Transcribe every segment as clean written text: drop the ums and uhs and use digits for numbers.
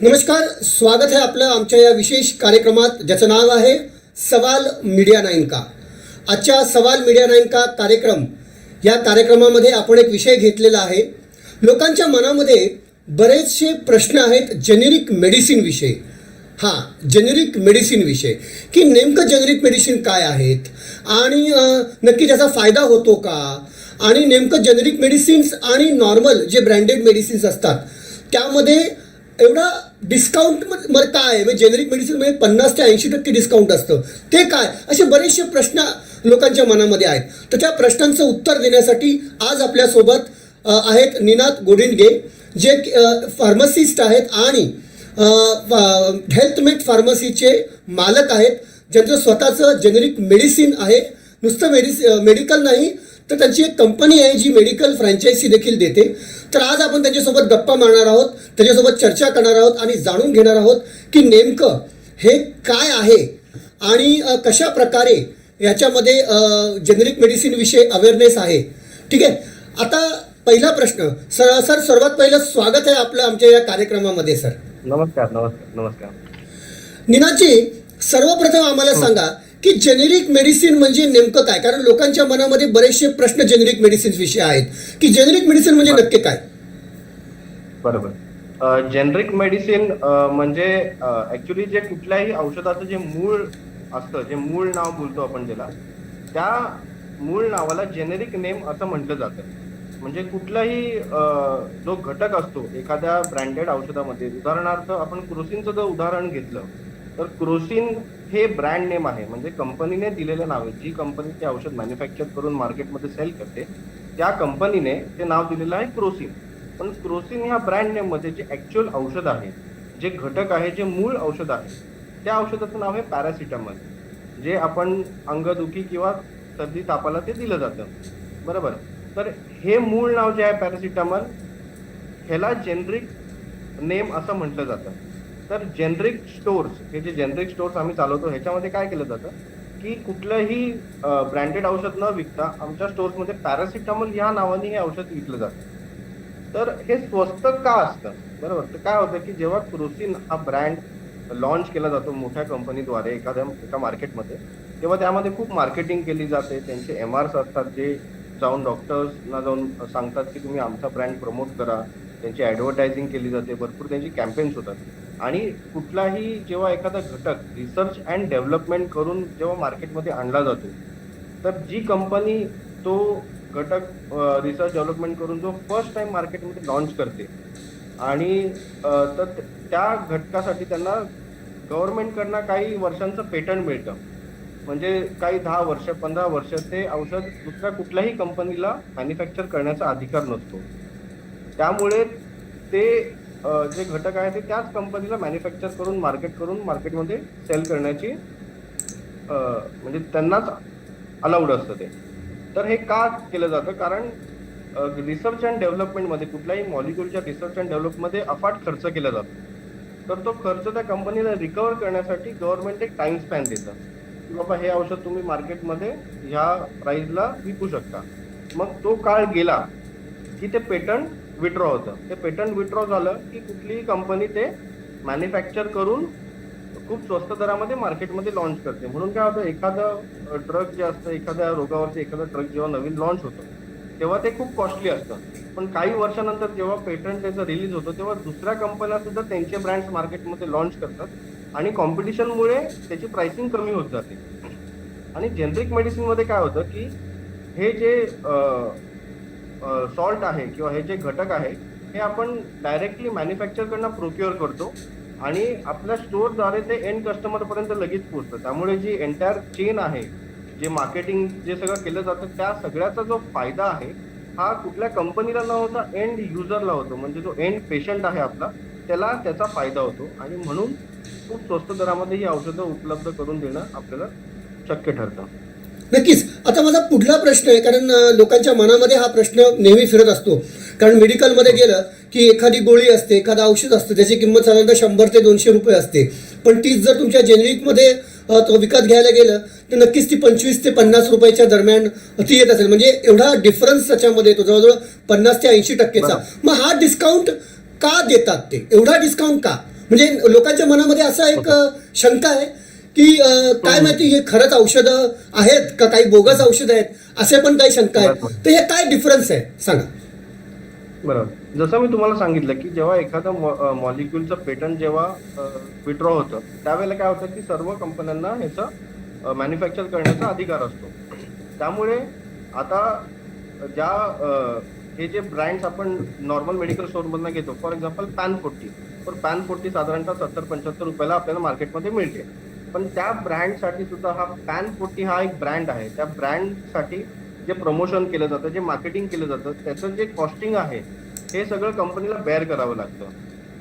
नमस्कार, स्वागत है आपलं आमच्या या विशेष कार्यक्रमात ज्याचं नाव आहे सवाल मीडिया 9 का. आजच्या सवाल मीडिया 9 का कार्यक्रम या कार्यक्रमामध्ये आपण एक विषय घेतलेला आहे. लोकांच्या मनामध्ये बरेचसे प्रश्न आहेत जेनेरिक मेडिसिन विषयी. जेनेरिक मेडिसिन विषय की नेमकं जेनेरिक मेडिसिन काय आहेत आणि नक्की त्याचा फायदा होतो का, आणि नेमकं जेनेरिक मेडिसिन्स आणि नॉर्मल जे ब्रँडेड मेडिसिन्स असतात त्यामध्ये एवढा डिस्काउंट काय आहे. म्हणजे जेनेरिक मेडिसिनमध्ये 50 ते 80% डिस्काउंट असतं, ते काय, असे बरेचसे प्रश्न लोकांच्या मनामध्ये आहेत. तर त्या प्रश्नांचं उत्तर देण्यासाठी आज आपल्यासोबत आहेत निनाद गोडिंडगे, जे फार्मसिस्ट आहेत आणि हेल्थमेट फार्मसीचे मालक आहेत, ज्यांचं स्वतःचं जेनेरिक मेडिसिन आहे. नुसतं मेडिकल नाही तर त्यांची एक कंपनी आहे जी मेडिकल फ्रँचायझी देखील देते. तर आज आपण त्यांच्यासोबत गप्पा मारणार आहोत, त्याच्यासोबत चर्चा करणार आहोत आणि जाणून घेणार आहोत की नेमकं हे काय आहे आणि कशा प्रकारे याच्यामध्ये जेनेरिक मेडिसिन विषयी अवेअरनेस आहे. ठीक आहे, आता पहिला प्रश्न सर, सर्वात पहिलं स्वागत आहे आपलं आमच्या या कार्यक्रमामध्ये. सर नमस्कार. नमस्कार. नमस्कार. निनादजी, सर्वप्रथम आम्हाला सांगा की जेनेरिक मेडिसिन म्हणजे नेमकं काय, कारण लोकांच्या मनामध्ये बरेचसे प्रश्न जेनेरिक मेडिसिन विषयी आहेत की जेनेरिक मेडिसिन म्हणजे नक्की काय. बरोबर. जेनेरिक मेडिसिन म्हणजे ऍक्च्युली जे कुठल्याही औषधाचं जे मूळ असतं, जे मूळ नाव बोलतो आपण ज्याला, त्या मूळ नावाला जेनेरिक नेम असं म्हटलं जातं. म्हणजे कुठलाही जो घटक असतो एखाद्या ब्रँडेड औषधामध्ये, उदाहरणार्थ आपण क्रोसिनचं जर उदाहरण घेतलं तर क्रोसिन हे ब्रँड नेम आहे, म्हणजे कंपनीने दिलेलं नाव आहे. जी कंपनी ते औषध मॅन्युफॅक्चर करून मार्केटमध्ये सेल करते त्या कंपनीने ते नाव दिलेलं आहे क्रोसिन. पण क्रोसिन ह्या ब्रँड नेम मध्ये जे ऍक्च्युअल औषध आहे, जे घटक आहे, जे मूळ औषध आहे, त्या औषधाचं नाव आहे पॅरासिटामॉल, जे आपण अंगदुखी किंवा सर्दी तापाला ते दिलं जातं. बरोबर. तर हे मूळ नाव जे आहे पॅरासिटामॉल, ह्याला जेनरिक नेम असं म्हटलं जातं. तर जेनरिक स्टोर्स, हे जे जेनरिक स्टोर्स आम्ही चालवतो ह्याच्यामध्ये काय केलं जातं की कुठलंही ब्रँडेड औषध न विकता आमच्या स्टोर्समध्ये पॅरासिटामॉल या नावाने हे औषध विकलं जातं. तर हे स्वस्त का असतं. बरोबर. तर काय होतं की जेव्हा क्रोसिन हा ब्रँड लॉन्च केला जातो मोठ्या कंपनीद्वारे एका मार्केटमध्ये, तेव्हा त्यामध्ये खूप मार्केटिंग केली जाते. त्यांचे MRs असतात जे जाऊन डॉक्टर्सना जाऊन सांगतात की तुम्ही आमचा ब्रँड प्रमोट करा. त्यांची ॲडव्हर्टायझिंग केली जाते, भरपूर त्यांची कॅम्पेन्स होतात. आणि कुठलाही जेव्हा एखादा घटक रिसर्च अँड डेव्हलपमेंट करून जेव्हा मार्केटमध्ये आणला जातो, तर जी कंपनी तो घटक रिसर्च डेव्हलपमेंट करून जो फर्स्ट टाइम मार्केटमध्ये लॉन्च करते आणि तर त्या घटकासाठी त्यांना गव्हर्नमेंटकडनं काही वर्षांचं पेटंट मिळतं. म्हणजे काही 10 वर्ष 15 वर्ष ते औषध दुसऱ्या कुठल्याही कंपनीला मॅन्युफॅक्चर करण्याचा अधिकार नसतो. त्यामुळे ते जे घटक आहे ते त्याच कंपनीला मॅन्युफॅक्चर करून मार्केटमध्ये सेल करण्याची म्हणजे त्यांनाच अलाउड असतं ते. तर हे का केलं जातं, कारण रिसर्च अँड डेव्हलपमेंटमध्ये कुठल्याही मॉलिक्युलच्या रिसर्च अँड डेव्हलपमध्ये अफाट खर्च केला जातो. तर तो खर्च त्या कंपनीला रिकव्हर करण्यासाठी गव्हर्नमेंट एक टाइम स्पॅन देतं की बाबा हे औषध तुम्ही मार्केटमध्ये ह्या प्राइसला विकू शकता. मग तो काळ गेला की ते पेटंट विड्रॉ होतं. ते पेटंट विड्रॉ झालं की कुठलीही कंपनी ते मॅन्युफॅक्चर करून खूप स्वस्त दरामध्ये मार्केटमध्ये लॉन्च करते. म्हणून काय होतं, एखादं ड्रग जे असतं, एखाद्या रोगावरचं एखादं ड्रग जेव्हा नवीन लॉन्च होतं तेव्हा ते खूप कॉस्टली असतं. पण काही वर्षानंतर जेव्हा पेटंट त्याचं रिलीज होतं तेव्हा दुसऱ्या कंपन्या सुद्धा त्यांचे ब्रँड्स मार्केटमध्ये लॉन्च करतात आणि कॉम्पिटिशनमुळे त्याची प्राइसिंग कमी होत जाते. आणि जेनरिक मेडिसिनमध्ये काय होतं की हे जे सॉल्ट आहे किंवा हे जे घटक आहे हे आपण डायरेक्टली मॅन्युफॅक्चरकडनं प्रोक्युअर करतो आणि आपल्या स्टोअरद्वारे ते एंड कस्टमरपर्यंत लगेच पोहोचतं. त्यामुळे जी एंटायर चेन आहे, जे मार्केटिंग जे सगळं केलं जातं, त्या सगळ्याचा जो फायदा आहे हा कुठल्या कंपनीला न होता एंड युजरला होतो. म्हणजे जो एंड पेशंट आहे आपला, त्याला त्याचा फायदा होतो. आणि म्हणून खूप स्वस्त दरामध्ये ही औषधं उपलब्ध करून देणं आपल्याला शक्य ठरतं. नक्कीच. आता माझा पुढला प्रश्न आहे, कारण लोकांच्या मनामध्ये हा प्रश्न नेहमी फिरत असतो. कारण मेडिकलमध्ये गेलं की एखादी गोळी असते, एखादं औषध असतं, त्याची किंमत साधारणतः 100 ते 200 रुपये असते. पण तीच जर तुमच्या जेनेरिकमध्ये विकत घ्यायला गेलं तर नक्कीच ती 25 ते 50 रुपयाच्या दरम्यान ती येत असेल. म्हणजे एवढा डिफरन्स त्याच्यामध्ये येतो, जवळजवळ 50 ते 80%चा. मग हा डिस्काउंट का देतात ते, एवढा डिस्काउंट का. म्हणजे लोकांच्या मनामध्ये असा एक शंका आहे की काय माहिती हे खरंच औषधं आहेत का काही बोगस औषधं आहेत असे पण काही शंका आहेत. तर हे काय डिफरन्स आहे सांगा. बरोबर. जसं मी तुम्हाला सांगितलं की जेव्हा एखादं मॉलिक्युलचं पेटंट जेव्हा विड्रॉ होतं त्यावेळेला काय होतं की सर्व कंपन्यांना ह्याचं मॅन्युफॅक्चर करण्याचा अधिकार असतो. त्यामुळे आता ज्या हे जे ब्रँड्स आपण नॉर्मल मेडिकल स्टोअरमधनं घेतो, फॉर एक्झाम्पल पॅन 40, तर पॅन 40 साधारणतः 70-75 रुपयाला आपल्याला मार्केटमध्ये मिळते. पण त्या ब्रँडसाठी सुद्धा हा पॅन 40 हा एक ब्रँड आहे. त्या ब्रँडसाठी जे प्रमोशन केलं जातं, जे मार्केटिंग केलं जातं, त्याचं जे कॉस्टिंग आहे हे सगळं कंपनीला बेअर करावं लागतं.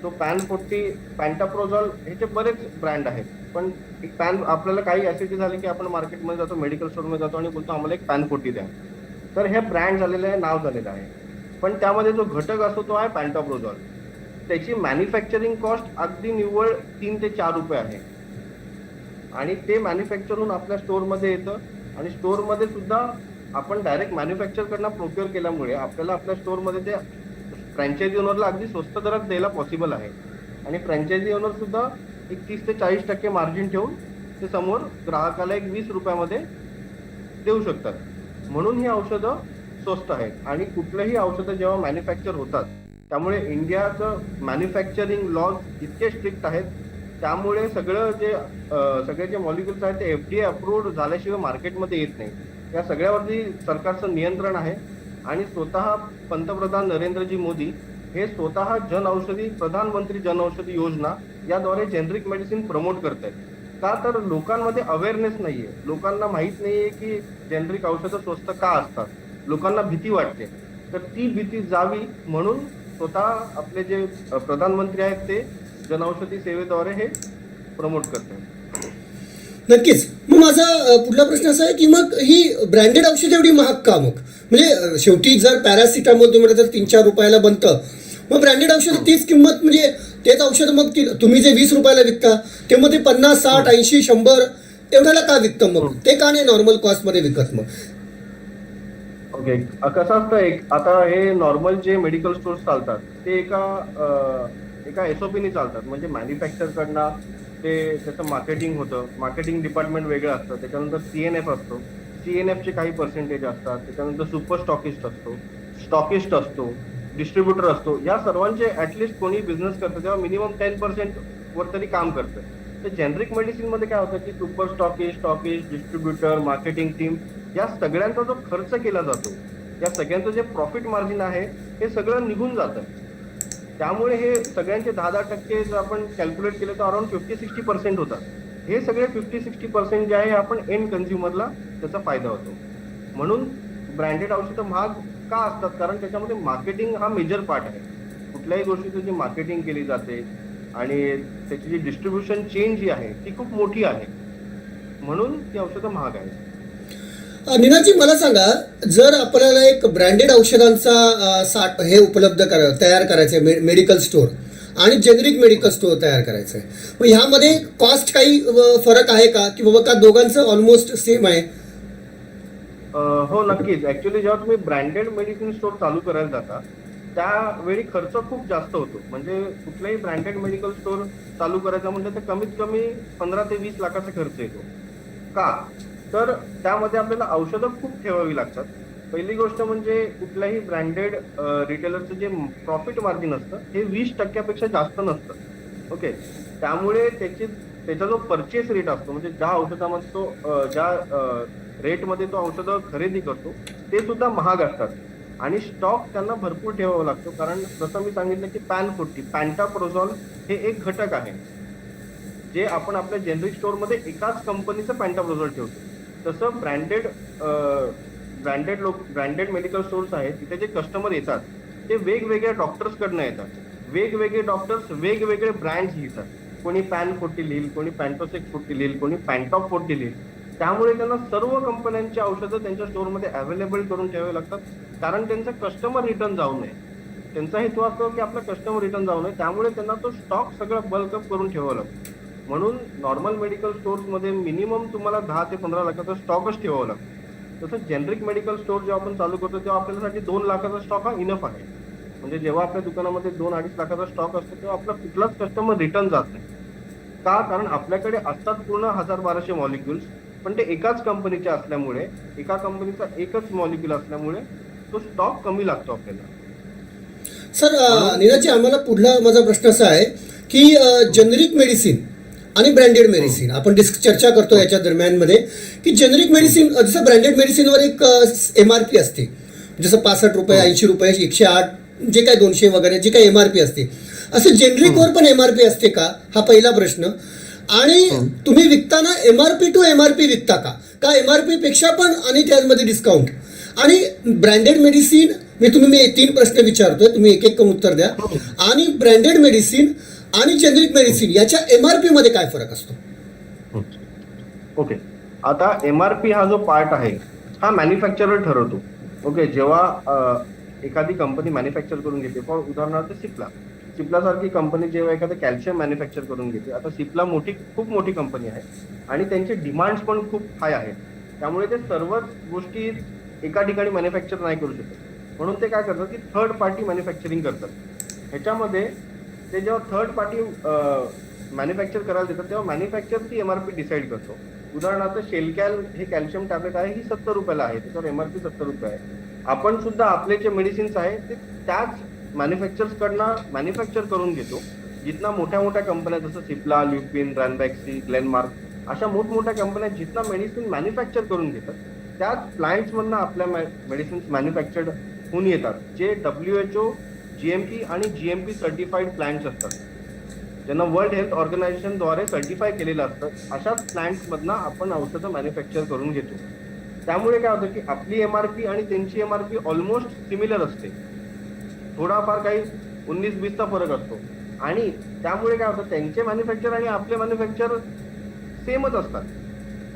तो पॅन 40, पॅन्टाप्रोझॉल ह्याचे बरेच ब्रँड आहेत. पण एक पॅन आपल्याला काही ऍसिडिटी झाली की आपण मार्केटमध्ये जातो, मेडिकल स्टोअरमध्ये जातो आणि बोलतो आम्हाला एक पॅन 40 द्या. तर हे ब्रँड झालेलं आहे, नाव झालेलं आहे. पण त्यामध्ये जो घटक असतो तो आहे पॅन्टाप्रोझॉल. त्याची मॅन्युफॅक्चरिंग कॉस्ट अगदी निव्वळ 3 ते 4 रुपये आहे. आणि ते मॅन्युफॅक्चर होऊन आपल्या स्टोअरमध्ये येतं आणि स्टोअरमध्ये सुद्धा आपण डायरेक्ट मॅन्युफॅक्चरकडनं प्रोक्युअर केल्यामुळे आपल्याला आपल्या स्टोअरमध्ये ते फ्रँचायझी ओनरला अगदी स्वस्त दरात द्यायला पॉसिबल आहे. आणि फ्रँचायझी ओनर सुद्धा एक 30 ते 40% मार्जिन ठेवून ते समोर ग्राहकाला एक 20 रुपयामध्ये देऊ शकतात. म्हणून ही औषधं स्वस्त आहेत. आणि कुठलंही औषधं जेव्हा मॅन्युफॅक्चर होतात त्यामुळे इंडियाचं मॅन्युफॅक्चरिंग लॉज इतके स्ट्रिक्ट आहेत, त्यामुळे सगळे जे मॉलिक्युल्स आहेत ते FDA अप्रूव्ड झाल्याशिवाय मार्केटमध्ये येत नाही. या सगळ्यावरती सरकारचं नियंत्रण आहे. आणि स्वतः पंतप्रधान नरेंद्रजी मोदी हे स्वतः प्रधानमंत्री जन औषधी योजना याद्वारे जेनरिक मेडिसिन प्रमोट करत आहेत. का तर लोकांमध्ये अवेअरनेस नाहीये, लोकांना माहित नाहीये की जेनरिक औषधं स्वस्त का असतात, लोकांना भीती वाटते. तर ती भीती जावी म्हणून स्वतः आपले जे प्रधानमंत्री आहेत ते जनऔषधी सेवेद्वारे हे प्रमोट करतात. नक्कीच. मग माझा पुढला प्रश्न असा आहे की मग ही ब्रँडेड औषध एवढी महाग का मग? म्हणजे शेवटी जर पॅरासिटामॉल तुम्ही तर 3-4 रुपयाला बनतं, मग ब्रँडेड औषध तीच किंमत, म्हणजे तेच औषध मग तुम्ही जे 20 रुपयाला विकता ते मग ते 50, 60, 80, 100 एवढ्याला का विकतं मग? ते का नाही नॉर्मल कॉस्टमध्ये विकत मग? ओके. कसं असतं, आता हे नॉर्मल जे मेडिकल स्टोर्स चालतात ते एका SOP नी चालतात. म्हणजे मॅन्युफॅक्चर कडनं ते त्याचं मार्केटिंग होतं, मार्केटिंग डिपार्टमेंट वेगळं असतं, त्याच्यानंतर CNF असतो, CNFचे काही पर्सेंटेज असतात, त्याच्यानंतर सुपर स्टॉकिस्ट असतो, डिस्ट्रीब्युटर असतो. या सर्वांचे ऍटलिस्ट कोणी बिझनेस करतं तेव्हा मिनिमम 10% वर तरी काम करतं. तर जेनरिक मेडिसिन मध्ये काय होतं की super stockist, distributor, marketing team या सगळ्यांचा जो खर्च केला जातो, या सगळ्यांचं जे प्रॉफिट मार्जिन आहे हे सगळं निघून जातं. त्यामुळे हे सगळ्यांचे 10-10% जर आपण कॅल्क्युलेट केलं तर अराउंड 50-60% होतात. हे सगळे 50-60% जे आहे आपण एंड कन्झ्युमरला त्याचा फायदा होतो. म्हणून ब्रँडेड औषधं महाग का असतात? कारण त्याच्यामध्ये मार्केटिंग हा मेजर पार्ट आहे. कुठल्याही गोष्टीची जी मार्केटिंग केली जाते आणि त्याची जी डिस्ट्रीब्युशन चेन जी आहे ती खूप मोठी आहे, म्हणून ती औषधं महाग आहेत. नीनाजी, मला सांगा, जर आपल्याला एक ब्रँडेड औषधांचा हे तयार करायचं आहे मेडिकल स्टोअर आणि जेनरिक मेडिकल स्टोअर तयार करायचं आहे, मग ह्यामध्ये कॉस्ट काही फरक आहे का की बाबा का दोघांचं ऑलमोस्ट सेम आहे? हो, नक्कीच. ऍक्च्युली जेव्हा तुम्ही ब्रँडेड मेडिसिन स्टोअर चालू करायला जाता त्यावेळी खर्च खूप जास्त होतो. म्हणजे कुठल्याही ब्रँडेड मेडिकल स्टोअर चालू करायचा म्हणजे ते कमीत कमी 15 ते 20 लाखाचा खर्च येतो. का? तर त्यामध्ये आपल्याला औषधं खूप ठेवावी लागतात. पहिली गोष्ट म्हणजे कुठल्याही ब्रँडेड रिटेलरचं जे प्रॉफिट मार्जिन असतं हे 20% जास्त नसतं. ओके. त्यामुळे त्याचा जो परचेस रेट असतो, म्हणजे ज्या औषधामध्ये तो ज्या रेटमध्ये तो औषधं खरेदी करतो ते सुद्धा महाग असतात. आणि स्टॉक त्यांना भरपूर ठेवावा लागतो. कारण जसं मी सांगितलं की पॅन 40, पॅन्टाप्रोझॉल हे एक घटक आहे जे आपण आपल्या जेनरिक स्टोअरमध्ये एकाच कंपनीचं पॅन्टाप्रोझॉल ठेवतो. तसं ब्रँडेड मेडिकल स्टोअर्स आहेत तिथे जे कस्टमर येतात ते वेगवेगळ्या डॉक्टर्सकडनं येतात. वेगवेगळे डॉक्टर्स वेगवेगळे ब्रँड्स लिहितात. कोणी पॅन 40 लिहिल, कोणी पॅन्टोसेक 40 लिहिल, कोणी पॅन्टॉप 40 लिहिल. त्यामुळे त्यांना सर्व कंपन्यांची औषधं त्यांच्या स्टोअरमध्ये अवेलेबल करून ठेवावी लागतात. कारण त्यांचा कस्टमर रिटर्न जाऊ नये. त्यांचा हेतू असतो की आपला कस्टमर रिटर्न जाऊ नये. त्यामुळे त्यांना तो स्टॉक सगळा बल्कअप करून ठेवावा लागतो. म्हणून नॉर्मल मेडिकल स्टोअर्समध्ये मिनिमम तुम्हाला 10 ते 15 लाखाचा स्टॉकच ठेवावा लागतो. तसं जेनरिक मेडिकल स्टोअर जेव्हा आपण चालू करतो तेव्हा आपल्यासाठी 2 लाखाचा स्टॉक हा इनफ आहे. म्हणजे जेव्हा आपल्या दुकानामध्ये 2-2.5 लाखाचा स्टॉक असतो तेव्हा आपला कुठलाच कस्टमर रिटर्न जात नाही. का? कारण आपल्याकडे असतात पूर्ण 1000-1200 मॉलिक्युल्स, पण ते एकाच कंपनीचे असल्यामुळे, एका कंपनीचा एकच मॉलिक्युल असल्यामुळे तो स्टॉक कमी लागतो आपल्याला. सर नीरजजी, आम्हाला पुढला माझा प्रश्न असा आहे की जेनरिक मेडिसिन आणि ब्रँडेड मेडिसिन आपण चर्चा करतो याच्या दरम्यानमध्ये की जेनरिक मेडिसिन जसं ब्रँडेड मेडिसिनवर एक MRP असते, जसं 65 रुपये, 80 रुपये, 108, जे काय 200 वगैरे जे काही MRP असते, असं जेनरिकवर पण MRP असते का? हा पहिला प्रश्न. आणि तुम्ही विकताना MRP टू MRP विकता का MRP पेक्षा पण आणि त्यामध्ये डिस्काउंट? आणि ब्रँडेड मेडिसिन मी 3 प्रश्न विचारतोय, तुम्ही एक एक करून उत्तर द्या. आणि ब्रँडेड मेडिसिन आणि जेनरिक मेडिसिन याच्या MRP मध्ये काय फरक असतो? ओके, आता MRP हा जो पार्ट आहे हा मॅन्युफॅक्चरर ठरवतो. ओके, जेव्हा एखादी कंपनी मॅन्युफॅक्चर करून घेते, फॉर उदाहरणार्थ सिप्ला सारखी कंपनी जेव्हा एखादं कॅल्शियम मॅन्युफॅक्चर करून घेते, आता सिप्ला खूप मोठी कंपनी आहे आणि त्यांचे डिमांड्स पण खूप हाय आहेत, त्यामुळे ते सर्वच गोष्टी एका ठिकाणी मॅन्युफॅक्चर नाही करू शकत. म्हणून ते काय करतात की थर्ड पार्टी मॅन्युफॅक्चरिंग करतात. ह्याच्यामध्ये ते जेव्हा थर्ड पार्टी मॅन्युफॅक्चर करायला देतात तेव्हा मॅन्युफॅक्चर ती MRP डिसाईड करतो. उदाहरणार्थ शेलकॅल हे कॅल्शियम टॅबलेट आहे, ही 70 रुपयाला आहे, त्याच्यावर MRP 70 रुपये आहे. आपण सुद्धा आपले जे मेडिसिन्स आहे ते त्याच मॅन्युफॅक्चर्स कडनं मॅन्युफॅक्चर करून घेतो. जितना मोठ्या कंपन्या जसं सिप्ला, ल्युपिन, रॅनबॅक्सी, ग्लेनमार्क अशा मोठमोठ्या कंपन्या जितना मेडिसिन मॅन्युफॅक्चर करून घेतात त्याच प्लांट्स मधनं आपल्या मेडिसिन्स मॅन्युफॅक्चर्ड होऊन येतात, जे WHO, GMP आणि GMP सर्टिफाईड प्लांट्स असतात, ज्यांना वर्ल्ड हेल्थ ऑर्गनायझेशन द्वारे सर्टिफाय केलेलं असतं. अशाच प्लांट्स मधनं आपण औषधं मॅन्युफॅक्चर करून घेतो. त्यामुळे काय होतं की आपली MRP आणि त्यांची MRP ऑलमोस्ट सिमिलर असते, थोडाफार काही 19-20चा फरक असतो. आणि त्यामुळे काय होतं, त्यांचे मॅन्युफॅक्चर आणि आपले मॅन्युफॅक्चर सेमच असतात.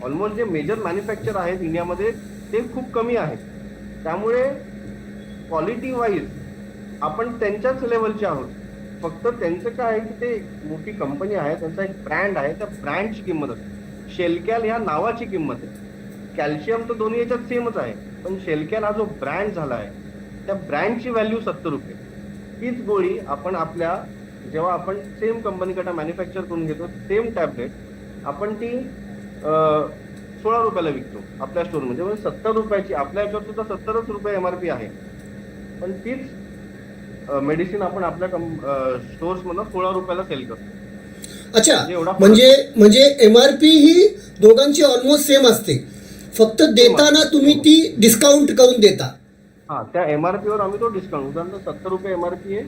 ऑलमोस्ट जे मेजर मॅन्युफॅक्चर आहेत इंडियामध्ये ते खूप कमी आहेत. त्यामुळे क्वालिटी वाईज आपण त्यांच्याच लेवलचे आहोत. फक्त त्यांचं काय आहे की ते मोठी कंपनी आहे, त्यांचा एक ब्रँड आहे, त्या ब्रँडची किंमत असते. शेलकॅल ह्या नावाची किंमत आहे. कॅल्शियम तर दोन्ही याच्यात सेमच आहे, पण शेलकॅल हा जो ब्रँड झाला आहे त्या ब्रँडची व्हॅल्यू 70 रुपये. हीच गोळी आपण जेव्हा आपण सेम कंपनीकडे मॅन्युफॅक्चर करून घेतो, सेम टॅबलेट आपण ती 16 रुपयाला विकतो आपल्या स्टोरमध्ये. म्हणजे 70 रुपयाची, आपल्या याच्यावर सुद्धा 70च रुपये MRP आहे, पण तीच मेडिसिन आपण आपल्या स्टोर्स मधून 16 रुपयाला सेल करतो. अच्छा, म्हणजे MRP ही दोघांची ऑलमोस्ट सेम असते, फक्त देताना तुम्ही ती डिस्काउंट करून देता. हा, त्या MRP वर आम्ही तो डिस्काउंट, उदाहरणार्थ 70 रुपये MRP आहे,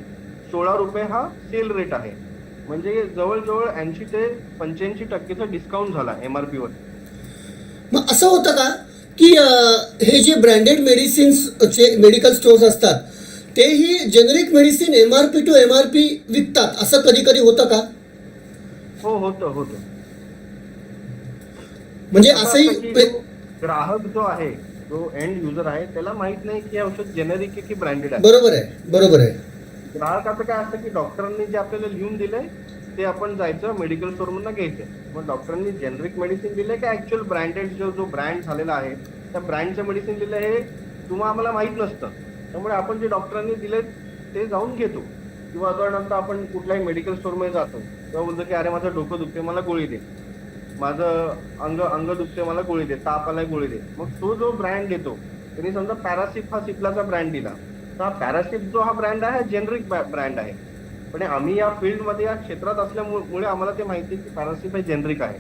16 रुपये हा सेल रेट आहे, म्हणजे जवळजवळ 80 ते 85% डिस्काउंट झाला MRP वर. मग असं होतं का की हे जे ब्रँडेड मेडिसिन्सचे मेडिकल स्टोर्स असतात तेही generic medicine MRP to MRP विकतात, असं कधी कधी होतं का? हो, होतं. म्हणजे असंही ग्राहक जो आहे, जो एंड युजर आहे, त्याला माहित नाही की हे औषध जेनेरिक आहे की ब्रँडेड आहे. बरोबर आहे. ग्राहकाचं काय असतं की डॉक्टरांनी जे आपल्याला लिहून दिलंय ते आपण जायचं मेडिकल स्टोर मधून घ्यायचं. मग डॉक्टरांनी जेनरिक मेडिसिन दिलंय का ऍक्च्युअल ब्रँडेड जो ब्रँड झालेला आहे त्या ब्रँडचं मेडिसिन दिलं हे तुम्हाला आम्हाला माहित नसतं. त्यामुळे आपण जे डॉक्टरांनी दिले ते जाऊन घेतो. किंवा उदाहरणार्थ आपण कुठल्याही मेडिकल स्टोरमध्ये जातो तेव्हा बोलतो की अरे माझं डोकं दुखते मला गोळी दे, माझं अंग दुखते मला गोळी दे, ताप आलाय गोळी दे. मग तो जो ब्रँड देतो त्यांनी समजा पॅरासिप हा सिप्लाचा ब्रँड दिला, तर हा पॅरासिप जो हा ब्रँड आहे जेनरिक ब्रँड आहे. पण आम्ही या फील्डमध्ये या क्षेत्रात असल्यामुळे आम्हाला ते माहिती आहे की पॅरासिप हे जेनरिक आहे.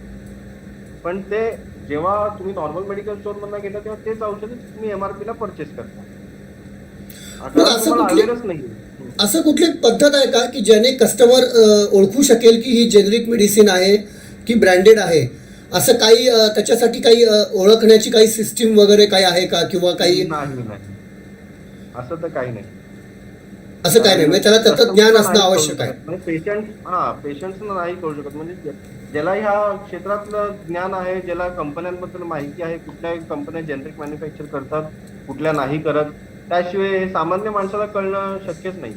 पण ते जेव्हा तुम्ही नॉर्मल मेडिकल स्टोर मधून घेता तेव्हा तेच औषध तुम्ही MRP ला परचेस करता. असं कुठली पद्धत आहे का की ज्याने कस्टमर ओळखू शकेल की ही जेनरिक मेडिसिन आहे की ब्रँडेड आहे? असं काही त्याच्यासाठी काही ओळखण्याची काही सिस्टीम वगैरे काही आहे का? किंवा काही नाही, असं तर काही नाही. असं काही नाही, म्हणजे त्याला त्याचं ज्ञान असणं आवश्यक आहे. पेशंट्स नाही करू शकत. म्हणजे ज्याला ह्या क्षेत्रातलं ज्ञान आहे, ज्याला कंपन्यांबद्दल माहिती आहे, कुठल्या कंपन्या जेनरिक मॅन्युफॅक्चर करतात, कुठल्या नाही करत, त्याशिवाय सामान्य माणसाला कळणं शक्य नाही.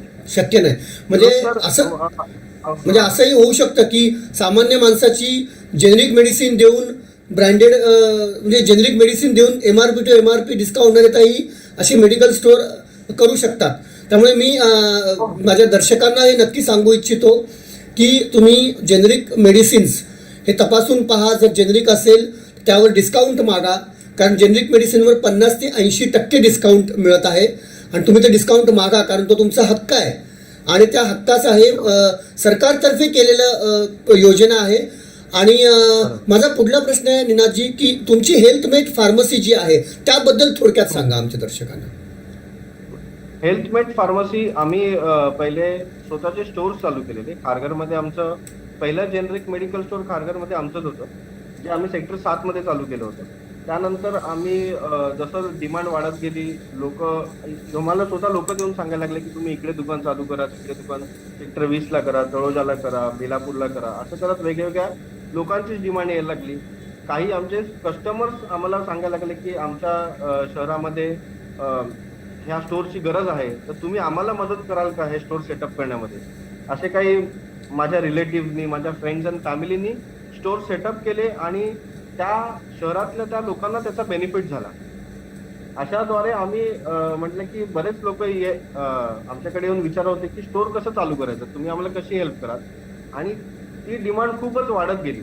म्हणजे असंही होऊ शकतं की सामान्य माणसाची जेनरिक मेडिसिन देऊन ब्रँडेड म्हणजे जेनरिक मेडिसिन देऊन MRP टू MRP डिस्काउंट न देताही अशी मेडिकल स्टोअर करू शकतात. त्यामुळे मी माझ्या दर्शकांना हे नक्की सांगू इच्छितो की तुम्ही जेनरिक मेडिसिन्स हे तपासून पहा. जर जेनरिक असेल त्यावर डिस्काउंट मागा, कारण जेनरिक मेडिसिनवर 50 ते 80% डिस्काउंट मिळत आहे आणि तुम्ही ते डिस्काउंट मागा, कारण तो तुमचा हक्क आहे आणि त्या हक्काचा हे सरकारतर्फे केलेलं योजना आहे. आणि माझा पुढला प्रश्न आहे निनादजी की तुमची हेल्थमेट फार्मसी जी आहे त्याबद्दल थोडक्यात सांगा आमच्या दर्शकांना. हेल्थमेट फार्मसी आम्ही पहिले स्वतःचे स्टोर्स चालू केलेले. खारघरमध्ये आमचं पहिलं जेनरिक मेडिकल स्टोअर खारघरमध्ये आमचंच होतं, जे आम्ही सेक्टर 7 मध्ये चालू केलं होतं. त्यानंतर आम्ही जसं डिमांड वाढत गेली, तुम्हाला स्वतः लोक येऊन सांगायला लागले की तुम्ही इकडे दुकान चालू करा, तिकडे दुकान सेक्टर 20 ला करा, तळोजाला करा, बेलापूरला करा, असं करत वेगवेगळ्या लोकांची डिमांड यायला लागली. काही आमचे कस्टमर्स आम्हाला सांगायला लागले की आमच्या शहरामध्ये ह्या स्टोअरची गरज आहे, तर तुम्ही आम्हाला मदत कराल का हे स्टोअर सेटअप करण्यामध्ये. असे काही माझ्या रिलेटिव्हनी, माझ्या फ्रेंड्स अँड फॅमिलीनी स्टोअर सेटअप केले आणि त्या शहरातल्या त्या लोकांना त्याचा बेनिफिट झाला. अशाद्वारे आम्ही म्हटलं की बरेच लोक आमच्याकडे येऊन विचारत होते की स्टोअर कसं चालू करायचं, तुम्ही आम्हाला कशी हेल्प कराल. आणि ती डिमांड खूपच वाढत गेली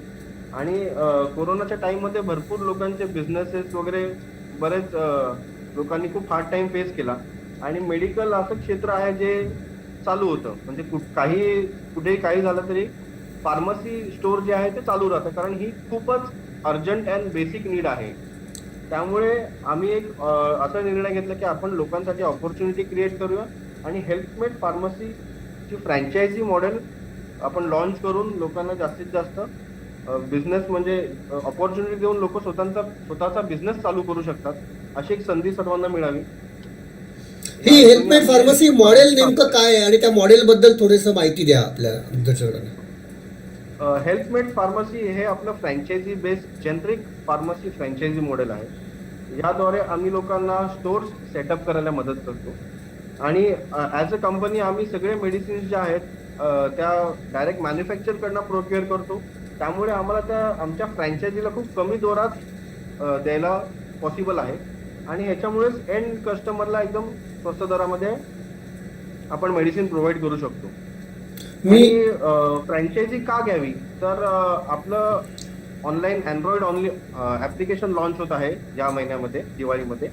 आणि कोरोनाच्या टाइममध्ये भरपूर लोकांचे बिझनेसेस वगैरे बरेच लोकांनी खूप हार्ड टाइम फेस केला. आणि मेडिकल असं क्षेत्र आहे जे चालू होतं, म्हणजे कुठेही काही झालं तरी फार्मसी स्टोअर जे आहे ते चालू राहतं, कारण ही खूपच अर्जंट अँड बेसिक नीड आहे. त्यामुळे आम्ही एक असा निर्णय घेतला की आपण लोकांसाठी ऑपॉर्च्युनिटी क्रिएट करूया आणि हेल्थमेट फार्मसीची फ्रँचायझी मॉडेल आपण लॉन्च करून लोकांना जास्तीत जास्त बिझनेस म्हणजे ऑपॉर्च्युनिटी देऊन लोक स्वतःचा बिझनेस चालू करू शकतात, अशी एक संधी सर्वांना मिळावी. ही हेल्थमेट फार्मसी मॉडेल नेमकं काय आहे आणि त्या मॉडेल बद्दल थोडीसं माहिती द्या आपल्या दर्शकांना. हेल्थमेट फार्मसी हे आपलं franchise based generic pharmacy franchise model आहे. याद्वारे आम्ही लोकांना स्टोर्स सेटअप करायला मदत करतो आणि ॲज अ कंपनी आम्ही सगळे मेडिसिन्स ज्या आहेत त्या डायरेक्ट मॅन्युफॅक्चरकडनं प्रोक्युअर करतो. त्यामुळे आम्हाला त्या आमच्या फ्रँचायझीला खूप कमी दरात द्यायला पॉसिबल आहे आणि ह्याच्यामुळेच एंड कस्टमरला एकदम स्वस्त दरामध्ये आपण मेडिसिन प्रोव्हाइड करू शकतो. आणि फ्रँचायझी का घ्यावी, तर आपलं online Android only application launch होत आहे या महिन्यामध्ये, दिवाळीमध्ये.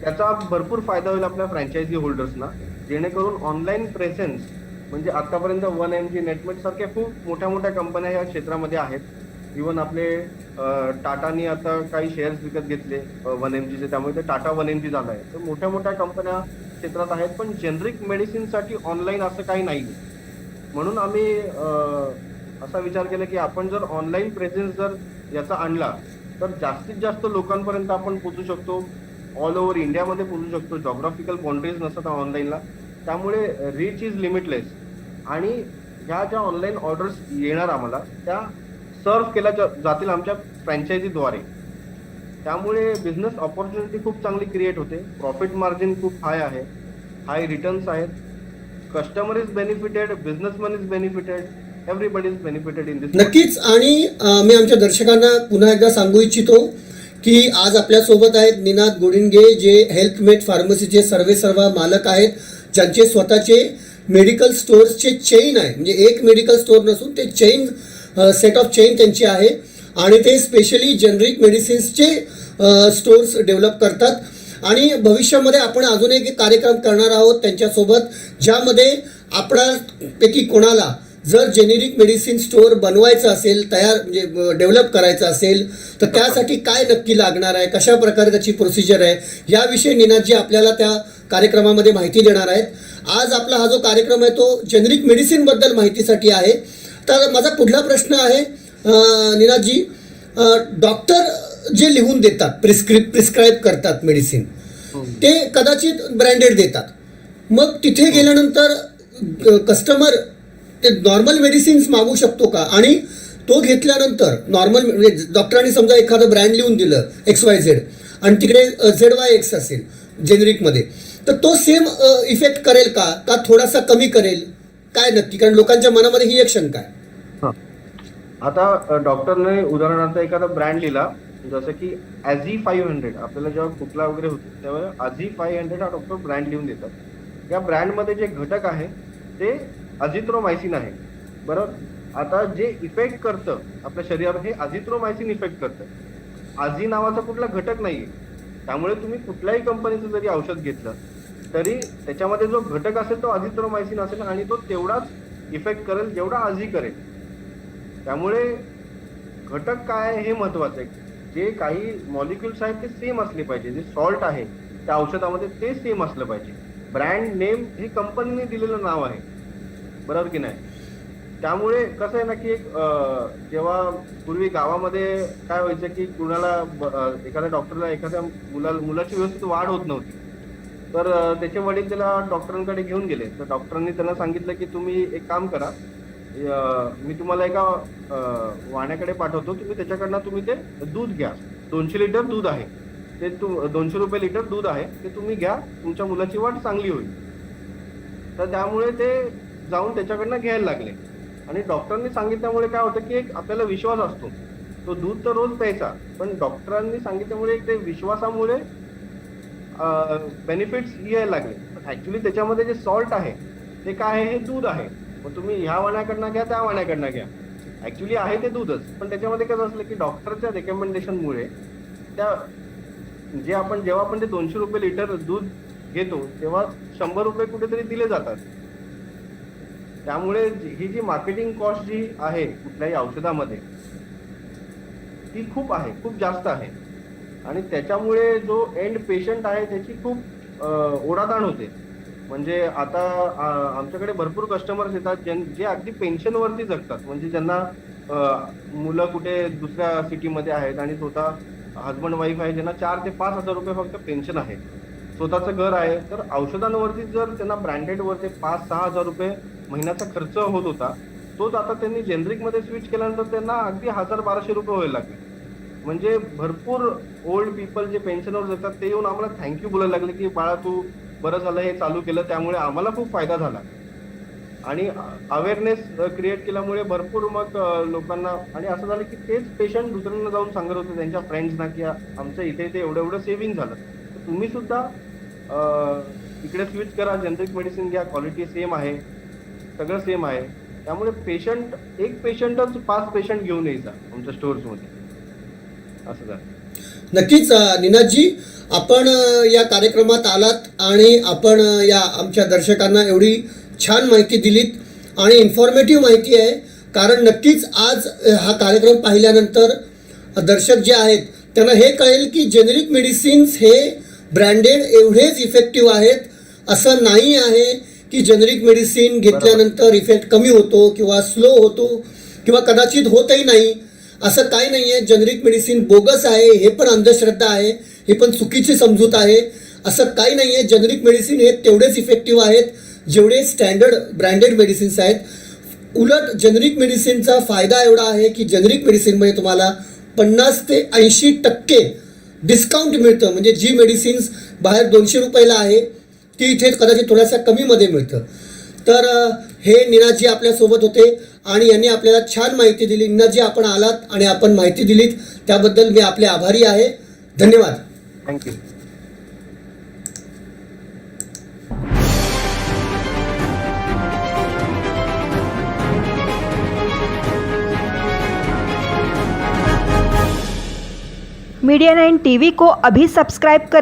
त्याचा भरपूर फायदा होईल आपल्या फ्रँचायझी होल्डर्सना, जेणेकरून ऑनलाईन प्रेझेन्स म्हणजे आतापर्यंत 1mg नेटमेट सारख्या खूप मोठ्या मोठ्या कंपन्या या क्षेत्रामध्ये आहेत. इव्हन आपले टाटानी आता काही शेअर्स विकत घेतले 1mgचे, त्यामुळे ते टाटा 1mg झालं आहे. तर मोठ्या मोठ्या कंपन्या क्षेत्रात आहेत, पण जेनरिक मेडिसिनसाठी ऑनलाईन असं काही नाही. म्हणून आम्ही असा विचार केला की आपण जर ऑनलाईन प्रेझेन्स जर याचा आणला तर जास्तीत जास्त लोकांपर्यंत आपण पोहोचू शकतो, ऑल ओव्हर इंडियामध्ये पोहोचू शकतो. जॉग्राफिकल बाउंड्रीज नसतात ऑनलाईनला, त्यामुळे रीच इज लिमिटलेस. आणि ह्या ज्या ऑनलाईन ऑर्डर्स येणार आम्हाला त्या सर्व केल्या जातील आमच्या फ्रँचायझीद्वारे. त्यामुळे बिझनेस ऑपॉर्च्युनिटी खूप चांगली क्रिएट होते. प्रॉफिट मार्जिन खूप हाय आहे, हाय रिटर्न्स आहेत. Customer is benefited, businessman is benefited, everybody is benefited in this. नक्कीच. आणि मी आमच्या दर्शकांना पुन्हा एकदा सांगू इच्छितो की आज आपल्यासोबत आहेत निनाद गोडिंगे, जे हेल्थमेट फार्मसीचे सर्वेसर्वा मालक आहेत, ज्यांचे स्वतःचे मेडिकल स्टोअर्सचे चेन आहे. म्हणजे एक मेडिकल स्टोअर नसून ते चेन, सेट ऑफ चेन त्यांची आहे आणि ते स्पेशली जेनरिक मेडिसिन्सचे स्टोअर्स डेव्हलप करतात. आणि भविष्यामध्ये आपण अजून एक कार्यक्रम करणार आहोत त्यांच्यासोबत, ज्यामध्ये आपणापैकी कोणाला जर जेनेरिक मेडिसिन स्टोअर बनवायचं असेल, तयार म्हणजे डेव्हलप करायचं असेल, तर त्यासाठी काय नक्की लागणार आहे, कशा प्रकारे त्याची प्रोसिजर आहे, याविषयी निनादजी आपल्याला त्या कार्यक्रमामध्ये माहिती देणार आहेत. आज आपला हा जो कार्यक्रम आहे तो जेनेरिक मेडिसिनबद्दल माहितीसाठी आहे. तर माझा पुढला प्रश्न आहे निनादजी, डॉक्टर जे लिहून देतात, प्रिस्क्राईब करतात मेडिसिन, ते कदाचित ब्रँडेड देतात. मग तिथे गेल्यानंतर कस्टमर ते नॉर्मल मेडिसिन्स मागू शकतो का? आणि तो घेतल्यानंतर नॉर्मल म्हणजे डॉक्टरांनी समजा एखादं ब्रँड लिहून दिलं XYZ आणि तिकडे ZYX असेल जेनेरिकमध्ये, तर तो सेम इफेक्ट करेल का थोडासा कमी करेल, काय नक्की? कारण लोकांच्या मनामध्ये ही एक शंका आहे. आता डॉक्टरने उदाहरणार्थ एखादा ब्रँड लिहिला, जसं की AZI 500, आपल्याला जेव्हा कुठला वगैरे होतो तेव्हा AZI 500 हा डॉक्टर ब्रँड लिहून देतात. या ब्रँडमध्ये जे घटक आहे ते अझिथ्रोमायसिन आहे. बरोबर. आता जे इफेक्ट करतं आपल्या शरीरावर हे अझिथ्रोमायसिन इफेक्ट करतं. आझी नावाचा कुठला घटक नाहीये. त्यामुळे तुम्ही कुठल्याही कंपनीचं जरी औषध घेतलं तरी त्याच्यामध्ये जो घटक असेल तो अझिथ्रोमायसिन असेल आणि तो तेवढाच इफेक्ट करेल जेवढा आझी करेल. त्यामुळे घटक काय आहे हे महत्वाचं आहे. जे काही मॉलिक्युल्स आहेत ते सेम असले पाहिजे. जे सॉल्ट आहे त्या औषधामध्ये ते सेम असलं पाहिजे. ब्रँड नेम हे कंपनीने दिलेलं नाव आहे. बरोबर की नाही. त्यामुळे कसं आहे ना की एक जेव्हा पूर्वी गावामध्ये काय व्हायचं की कुणाला एखाद्या डॉक्टरला एखाद्या मुलाची व्यवस्थित वाढ होत नव्हती तर त्याचे वडील त्याला डॉक्टरांकडे घेऊन गेले. तर डॉक्टरांनी त्यांना सांगितलं की तुम्ही एक काम करा, मी तुम्हाला एका वाण्याकडे पाठवतो, तुम्ही त्याच्याकडनं तुम्ही ते दूध घ्या. 200 लिटर दूध आहे ते 200 रुपये लिटर दूध आहे ते तुम्ही घ्या, तुमच्या मुलाची वाढ चांगली होईल. तर त्यामुळे ते जाऊन त्याच्याकडनं घ्यायला लागले. आणि डॉक्टरांनी सांगितल्यामुळे काय होतं की एक आपल्याला विश्वास असतो. तो दूध तर रोज प्यायचा, पण डॉक्टरांनी सांगितल्यामुळे ते विश्वासामुळे बेनिफिट्स यायला लागले. ऍक्च्युली त्याच्यामध्ये जे सॉल्ट आहे ते काय आहे, हे दूध आहे. मग तुम्ही ह्या वाण्याकडनं घ्या त्या वाण्याकडनं घ्या, ऍक्च्युली आहे ते दूधच. पण त्याच्यामध्ये कसं असलं की डॉक्टरच्या रेकमेंडेशनमुळे त्या जेव्हा आपण ते 200 रुपये लिटर दूध घेतो तेव्हा 100 रुपये कुठेतरी दिले जातात. त्यामुळे ही जी मार्केटिंग कॉस्ट जी आहे कुठल्याही औषधामध्ये ती खूप आहे, खूप जास्त आहे. आणि त्याच्यामुळे जो एंड पेशंट आहे त्याची खूप ओढाताण होते. म्हणजे आता आमच्याकडे भरपूर कस्टमर्स येतात जे अगदी पेन्शनवरती जगतात. म्हणजे ज्यांना मुलं कुठे दुसऱ्या सिटीमध्ये आहेत आणि स्वतः हजबंड वाईफ आहे, ज्यांना 4 ते 5 हजार रुपये फक्त पेन्शन आहे, स्वतःचं घर आहे. तर औषधांवरती जर त्यांना ब्रँडेडवरती 5-6 हजार रुपये महिन्याचा खर्च होत होता, तोच आता त्यांनी जेनरिकमध्ये स्विच केल्यानंतर त्यांना अगदी 1000-1200 रुपये व्हायला लागले. म्हणजे भरपूर ओल्ड पीपल जे पेन्शनवर जातात ते येऊन आम्हाला थँक्यू बोलायला लागले की बाळा तू बरं झालं हे चालू केलं, त्यामुळे आम्हाला खूप फायदा झाला. आणि अवेअरनेस क्रिएट केल्यामुळे भरपूर मग लोकांना, आणि असं झालं की तेच पेशंट दुसऱ्यांना जाऊन सांगत होते त्यांच्या फ्रेंड्सना की आमचं इथे एवढं सेव्हिंग झालं. तर तुम्ही सुद्धा इकडे स्विच करा, जनरिक मेडिसिन घ्या, क्वालिटी सेम आहे, सगळं सेम आहे. त्यामुळे एक पेशंटच 5 पेशंट घेऊन यायचा आमच्या स्टोअर्समध्ये, असं झालं. नक्कीच निनादजी, आपण या कार्यक्रमात आलात आणि आपण या आमच्या दर्शकांना एवढी छान माहिती दिलीत आणि इन्फॉर्मेटिव्ह माहिती आहे. कारण नक्कीच आज हा कार्यक्रम पाहिल्यानंतर दर्शक जे आहेत त्यांना हे कळेल की जेनेरिक मेडिसिन्स हे ब्रँडेड एवढेच इफेक्टिव्ह आहेत असं नाही आहे की जेनेरिक मेडिसिन घेतल्यानंतर इफेक्ट कमी होतो किंवा स्लो होतो किंवा कदाचित होतही नाही, असं काही नाही आहे. जेनेरिक मेडिसिन बोगस आहे हे पण अंधश्रद्धा आहे, ही पण चुकीची समजूत आहे. असं काही नाही आहे. जेनेरिक मेडिसिन हे तेवढेच इफेक्टिव्ह आहेत जेवढे स्टँडर्ड ब्रँडेड मेडिसिन्स आहेत. उलट जेनेरिक मेडिसिनचा फायदा एवढा आहे की जेनेरिक मेडिसिनमध्ये तुम्हाला 50 ते 80% डिस्काउंट मिळतं. म्हणजे जी मेडिसिन्स बाहेर 200 रुपयाला आहे ती इथे कदाचित थोड्याशा कमीमध्ये मिळतं. तर हे निनादजी आपल्यासोबत होते आणि यांनी आपल्याला छान माहिती दिली. निनादजी, आपण आलात आणि आपण माहिती दिलीत त्याबद्दल मी आपले आभारी आहे. धन्यवाद. थँक्यू. मीडिया 9 टीवी को अभी सब्सक्राइब कर